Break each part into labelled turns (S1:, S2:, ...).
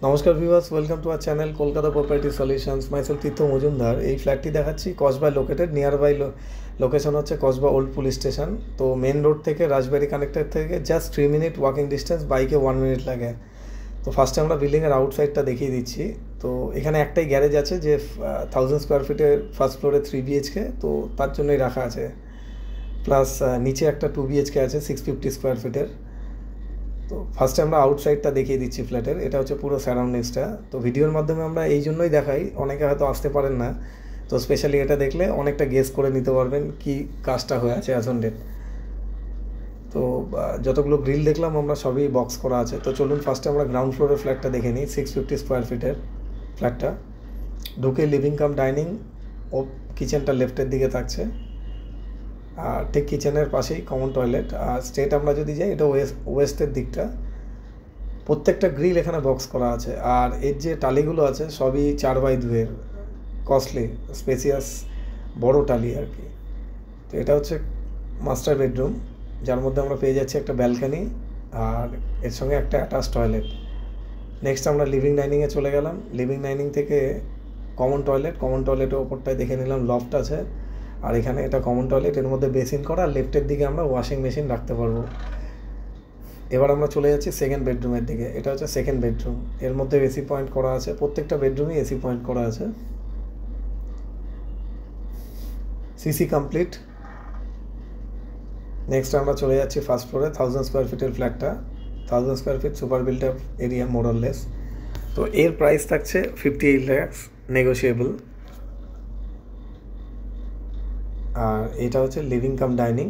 S1: নমস্কার viewers, welcome to our channel Kolkata property solutions. Myself Tirtha Majumdar. এই ফ্ল্যাটটি দেখাচ্ছি কসবায় লোকেটেড, নিয়ার বাই লোকেশন হচ্ছে কসবা ওল্ড পুলিশ স্টেশন। তো মেন রোড থেকে রাজবাড়ি কানেক্টর থেকে জাস্ট 3 মিনিট ওয়াকিং ডিস্টেন্স, বাইকে 1 মিনিট লাগে। তো ফার্স্টে আমরা বিল্ডিংয়ের আউটসাইডটা দেখিয়ে দিচ্ছি। তো এখানে একটাই গ্যারেজ আছে যে 1000 স্কোয়ার ফিটের ফার্স্ট ফ্লোরে 3 BHK, তো তার জন্যই রাখা আছে। প্লাস নিচে একটা 2 BHK আছে 650 স্কোয়ার ফিটের। তো ফার্স্টে আমরা আউটসাইডটা দেখিয়ে দিচ্ছি ফ্ল্যাটের। এটা হচ্ছে পুরো সারাউন্ডিংসটা। তো ভিডিওর মাধ্যমে আমরা এই জন্যই দেখাই, অনেকে হয়তো আসতে পারেন না, তো স্পেশালি এটা দেখলে অনেকটা গেস করে নিতে পারবেন কি কাজটা হয়ে আছে অ্যাজ অন ডেট। তো যতগুলো গ্রিল দেখলাম আমরা সবই বক্স করা আছে। তো চলুন ফার্স্টে আমরা গ্রাউন্ড ফ্লোরের ফ্ল্যাটটা দেখে নিই। 650 স্কোয়ার ফিটের ফ্ল্যাটটা। ঢুকে লিভিং কাম ডাইনিং ও কিচেনটা লেফটের দিকে থাকছে, আর ঠিক কিচেনের পাশেই কমন টয়লেট। আর স্টেট আমরা যদি যাই, এটা ওয়েস্টের দিকটা। প্রত্যেকটা গ্রিল এখানে বক্স করা আছে। আর এর যে টালিগুলো আছে সবই 4x2 কস্টলি স্পেসিয়াস বড় টালি আর কি। তো এটা হচ্ছে মাস্টার বেডরুম, যার মধ্যে আমরা পেয়ে যাচ্ছি একটা ব্যালকানি আর এর সঙ্গে একটা অ্যাটাচ টয়লেট। নেক্সট আমরা লিভিং ডাইনিংয়ে চলে গেলাম। লিভিং ডাইনিং থেকে কমন টয়লেটের ওপরটায় দেখে নিলাম লফট আছে। আর এখানে এটা কমন টয়লেট, এর মধ্যে বেসিন করা। আর লেফটের দিকে আমরা ওয়াশিং মেশিন রাখতে পারবো। এবার আমরা চলে যাচ্ছি সেকেন্ড বেডরুমের দিকে। এটা হচ্ছে সেকেন্ড বেডরুম, এর মধ্যে এসি পয়েন্ট করা আছে। প্রত্যেকটা বেডরুমে এসি পয়েন্ট করা আছে। CC complete. নেক্সট আমরা চলে যাচ্ছি ফার্স্ট ফ্লোরে 1000 স্কোয়ার ফিটের ফ্ল্যাটটা। 1000 square feet super built up area more or less. তো এর প্রাইস থাকছে 58 lakhs, নেগোশিয়েবল। আর এটা হচ্ছে লিভিং কাম ডাইনিং,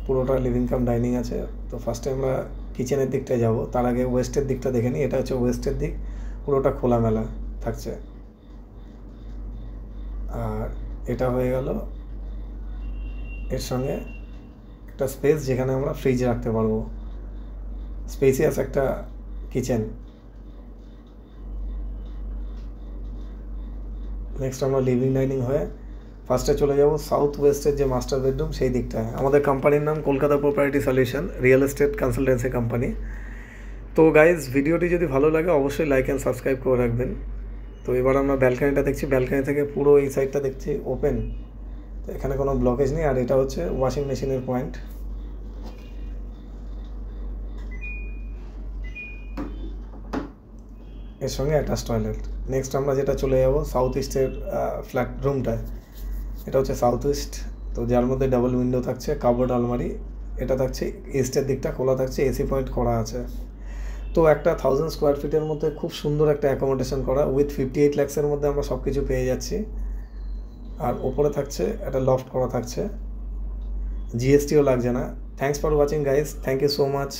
S1: পুরোটা লিভিং কাম ডাইনিং আছে। তো ফার্স্টে আমরা কিচেনের দিকটায় যাব, তার আগে ওয়েস্টের দিকটা দেখে নিই। এটা হচ্ছে ওয়েস্টের দিক, পুরোটা খোলামেলা থাকছে। আর এটা হয়ে গেল এর সঙ্গে একটা স্পেস, যেখানে আমরা ফ্রিজ রাখতে পারবো। স্পেসিয়াস একটা কিচেন। নেক্সট আমরা লিভিং ডাইনিং হয়ে ফার্স্টে চলে যাব সাউথ ওয়েস্টের যে মাস্টার বেডরুম, সেই দিকটায়। আমাদের কোম্পানির নাম Kolkata property solution, real estate consultancy company. তো গাইজ, ভিডিওটি যদি ভালো লাগে অবশ্যই লাইক অ্যান্ড সাবস্ক্রাইব করে রাখবেন। তো এবার আমরা ব্যালকানিটা দেখছি। ব্যালকানি থেকে পুরো এই সাইডটা দেখছি ওপেন, তো এখানে কোনো ব্লকেজ নেই। আর এটা হচ্ছে ওয়াশিং মেশিনের পয়েন্ট। এর সঙ্গে অ্যাটাচ টয়লেট। নেক্সট আমরা যেটা চলে যাব সাউথ ইস্টের ফ্ল্যাট রুমটায়। এটা হচ্ছে সাউথ ইস্ট, তো যার মধ্যে ডাবল উইন্ডো থাকছে, কাপবোর্ড আলমারি। এটা থাকছে ইস্টের দিকটা খোলা থাকছে, এসি পয়েন্ট করা আছে। তো একটা 1000 স্কোয়ার ফিটের মধ্যে খুব সুন্দর একটা অ্যাকোমোডেশন করা, উইথ 58 lakhsের মধ্যে আমরা সব কিছু পেয়ে যাচ্ছি। আর ওপরে থাকছে একটা লফট করা থাকছে, জিএসটিও লাগছে না। Thanks for watching guys, thank you so much.